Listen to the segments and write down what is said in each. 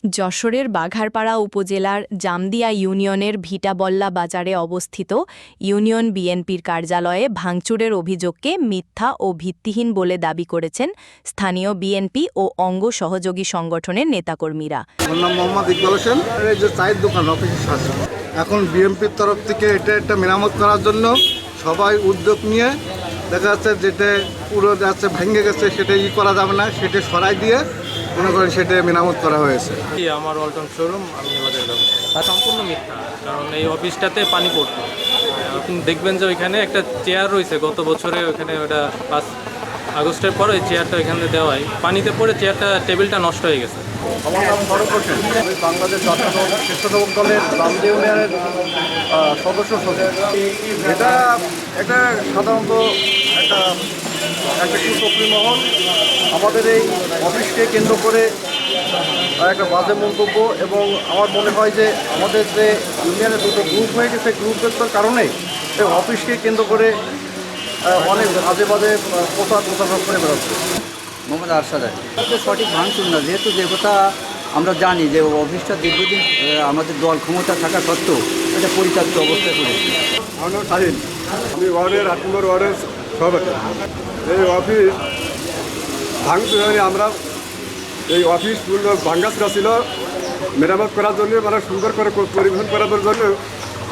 যশোরের বাঘারপাড়া উপজেলার জামদিয়া ইউনিয়নের ভিটাবল্লা বাজারে অবস্থিত ইউনিয়ন বিএনপির কার্যালয়ে ভাঙচুরের অভিযোগকে মিথ্যা ও ভিত্তিহীন বলে দাবি করেছেন স্থানীয় বিএনপি ও অঙ্গ সহযোগী সংগঠনের নেতাকর্মীরা। আমার নাম মোহাম্মদ ইকবাল হোসেন। এই যে চায়ের দোকান অফিসের সাথে এখন বিএনপির তরফ থেকে এটা মেরামত করার জন্য সবাই উদ্যোগ নিয়ে দেখা যাচ্ছে যেটা পুরো যাচ্ছে ভেঙে গেছে সেটা করা যাবে না, সেটা সরাই দিয়ে মনে করেন সেটা মেরামত করা হয়েছে। আমার ওয়ালটন শোরুম, আমি আমাদের ব্যবসা সম্পূর্ণ মিথ্যা, কারণ এই অফিসটাতে পানি পড়তো। আপনি দেখবেন যে ওইখানে একটা চেয়ার রয়েছে, গত বছরে ওখানে ওটা 5 আগস্টের পর ওই চেয়ারটা ওইখানে দেওয়ায় পানিতে পড়ে চেয়ারটা টেবিলটা নষ্ট হয়ে গেছে। আমার নাম ফারুক হোসেন, আমি বাংলাদেশ জাতীয়তাবাদী স্বেচ্ছাসেবক দলের জামদিয়া ইউনিয়নের সদস্য সচিব। এটা সাধারণত একটা কুচক্রী মহল আমাদের এই অফিসকে কেন্দ্র করে একটা বাজে মন্তব্য, এবং আমার মনে হয় যে আমাদের যে ইউনিয়নের দুটো গ্রুপ হয়ে গেছে, গ্রুপের কারণে এই অফিসকে কেন্দ্র করে অনেক বাজে প্রচার করে বেরোচ্ছে। মোহাম্মদ আরশাদ সঠিক ভাঙচুর না, যেহেতু যে কথা আমরা জানি যে অফিসটা দীর্ঘদিন আমাদের দল ক্ষমতা থাকা সত্ত্বেও এটা পরিত্যক্ত অবস্থায় পড়েছে। আমার নাম শাহিন, আমি ওয়ার্ডের 8 নম্বর ওয়ার্ডের সভাপতি। এই অফিস ভাঙচুর হয়নি, আমরা এই অফিস ভাঙ্গাচুরা ছিল, মেরামত করার জন্য মানে সুন্দর করে পরিবহন করার জন্য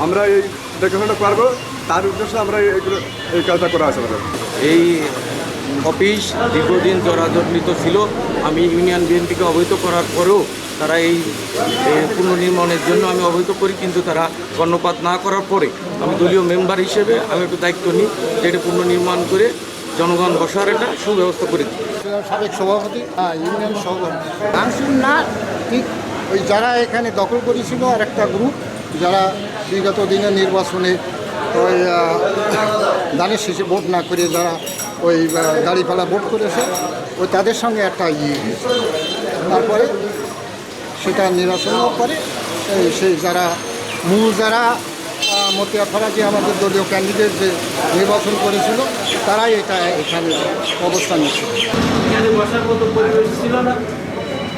আমরা এই দেখাশোনা করবো, তার উদ্দেশ্যে আমরা এই কাজটা করা আছে। এই অফিস দীর্ঘদিন জরাজীর্ণ ছিল। আমি ইউনিয়ন বিএনপিকে অবহিত করার পরেও তারা এই পুনর্নির্মাণের জন্য আমি অবহিত করি, কিন্তু তারা কর্ণপাত না করার পরে আমি দলীয় মেম্বার হিসেবে আমি একটু দায়িত্ব নিই যে এটা পুনর্নির্মাণ করে জনগণ বসার একটা সুব্যবস্থা করে দিই। সাবেক সভাপতি, ইউনিয়ন সভাপতি। ভাঙচুর না, ঠিক ওই যারা এখানে দখল করেছিল আর একটা গ্রুপ যারা বিগত দিনের নির্বাচনে ওই দানের শেষে ভোট না করে যারা ওই গাড়িপালা ভোট করেছে, ওই তাদের সঙ্গে একটা তারপরে সেটা নির্বাচনও করে সেই যারা যারা মতিয়া ফরাজি আমাদের দলীয় ক্যান্ডিডেট যে নির্বাচন করেছিল তারাই এখানে অবস্থান নিচ্ছিল। এখানে বসার মতো পরিবেশ ছিল না,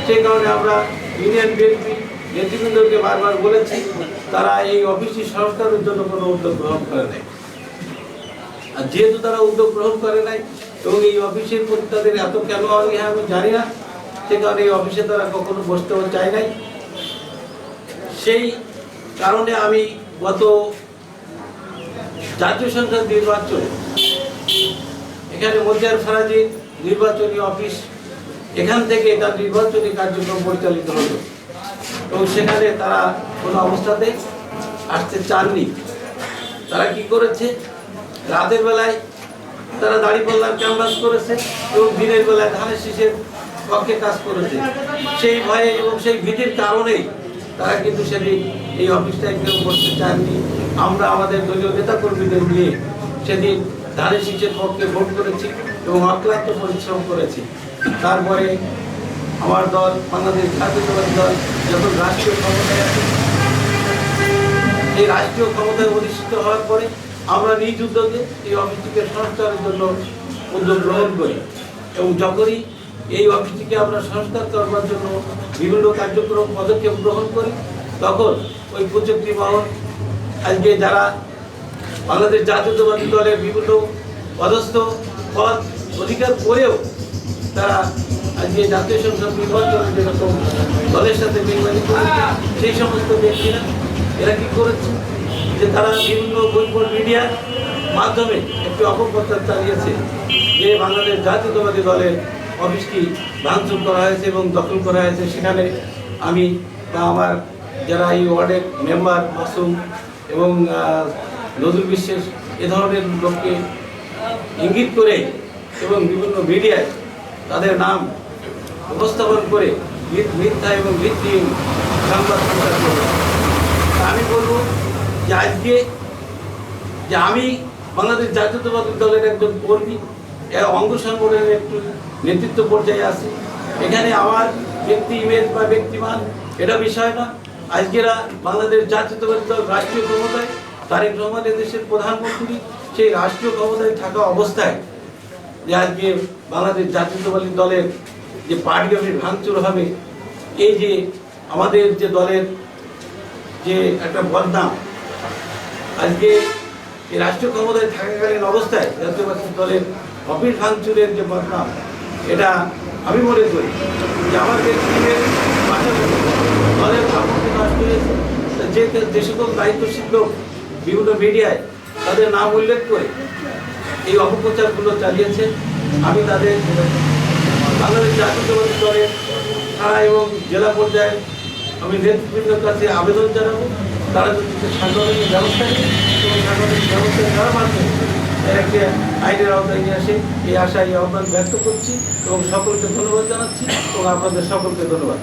সেই কারণে আমরা ইউনিয়ন বিএনপি নেতৃবৃন্দকে বারবার বলেছি তারা এই অফিসটি সংস্কারের জন্য কোনো উদ্যোগ গ্রহণ করে নাই। আর যেহেতু তারা উদ্যোগ গ্রহণ করে নাই এবং এই অফিসের প্রতি তাদের এত কেন অনীহা আমি জানি না, সে কারণে এই অফিসে তারা কখনো বসতেও চায় নাই। সেই কারণে আমি গত জাতীয় সংসদ নির্বাচন এখানে মতিয়ার ফরাজির নির্বাচনী অফিস, এখান থেকে তার নির্বাচনী কার্যক্রম পরিচালিত হলো এবং সেখানে তারা কোনো অবস্থাতে আসতে চাননি। তারা কি করেছে, রাতের বেলায় তারা দাঁড়িপাল্লার ক্যানভাস করেছে এবং দিনের বেলায় ধানের শীষের পক্ষে কাজ করেছে। সেই ভয়ে এবং সেই ভীতির কারণেই তারা কিন্তু সেদিন এই অফিসটায় কেউ বসতে চাননি। আমরা আমাদের দলীয় নেতাকর্মীদের নিয়ে সেদিন ধানের শীষের পক্ষে ভোট করেছি এবং অক্লান্ত পরিশ্রম করেছি। তারপরে আমার দল বাংলাদেশ জাতীয়তাবাদী দল যখন রাষ্ট্রীয় ক্ষমতায় আছে, এই রাষ্ট্রীয় ক্ষমতায় অধিষ্ঠিত হওয়ার পরে আমরা নিজ উদ্যোগে এই অফিসটিকে সংস্কারের জন্য উদ্যোগ গ্রহণ করি এবং যখনই এই অফিসটিকে আমরা সংস্কার করবার জন্য বিভিন্ন কার্যক্রম পদক্ষেপ গ্রহণ করি, তখন ওই কুচক্রী মহল আজকে যারা বাংলাদেশ জাতীয়তাবাদী দলের বিভিন্ন পদস্থ পদ অধিকার করেও তারা আজকে জাতীয় সংসদ নির্বাচনে যেরকম দলের সাথে বেইমানি করেছে, সেই সমস্ত ব্যক্তিরা এরা কি করেছে যে তারা বিভিন্ন গোপন মিডিয়ার মাধ্যমে একটি অপপ্রচার চালিয়েছে যে বাংলাদেশ জাতীয়তাবাদী দলের অফিসটি ভাঙচুর করা হয়েছে এবং দখল করা হয়েছে। সেখানে আমি বা আমার যারা এই ওয়ার্ডের মেম্বার মাসুম এবং নজরুল বিশ্বাস এ ধরনের লোককে ইঙ্গিত করে এবং বিভিন্ন মিডিয়ায় তাদের নাম উপস্থাপন করে মিথ্যা এবং ভিত্তিহীন সংবাদ প্রচার করে। আমি বলব যে আজকে যে আমি বাংলাদেশ জাতীয়তাবাদী দলের একজন কর্মী, অঙ্গ সংগঠনের একটু নেতৃত্ব পর্যায়ে আছি। এখানে আমার ব্যক্তি ইমেজ বা ব্যক্তিমান এটা বিষয় না। আজকেরা বাংলাদেশ জাতীয়তাবাদী দল রাষ্ট্রীয় ক্ষমতায়, তারেক রহমান দেশের প্রধানমন্ত্রী, সেই রাষ্ট্রীয় ক্ষমতায় থাকা অবস্থায় যে আজকে বাংলাদেশ জাতীয়তাবাদী দলের যে পার্টি অফিস ভাঙচুর হবে, এই যে আমাদের যে দলের যে একটা বদনাম, আজকে এই রাষ্ট্রীয় ক্ষমতায় থাকাকালীন অবস্থায় জাতীয়বাদী দলের অফিস ভাঙচুরের যে বদনাম, এটা আমি মনে করি যে আমাদের টিমের পাশাপাশি দলের ভাবমূর্তি নষ্ট হয়েছে। যে সকল দায়িত্বশীল লোক বিভিন্ন মিডিয়ায় তাদের নাম উল্লেখ করে এই অপপ্রচারগুলো চালিয়েছে, আমি তাদের বাংলাদেশ জাতীয়তাবাদী দলের থানা এবং জেলা পর্যায়ে আমি নেতৃবৃন্দের কাছে আবেদন জানাবো, তারা যদি সাংগঠনিক ব্যবস্থা নেয় এবং সাংগঠনিক ব্যবস্থা নেওয়ার মাধ্যমে একটা আইনের আওতায় নিয়ে আসে, এই আশা এই আহ্বান ব্যক্ত করছি এবং সকলকে ধন্যবাদ জানাচ্ছি এবং আপনাদের সকলকে ধন্যবাদ।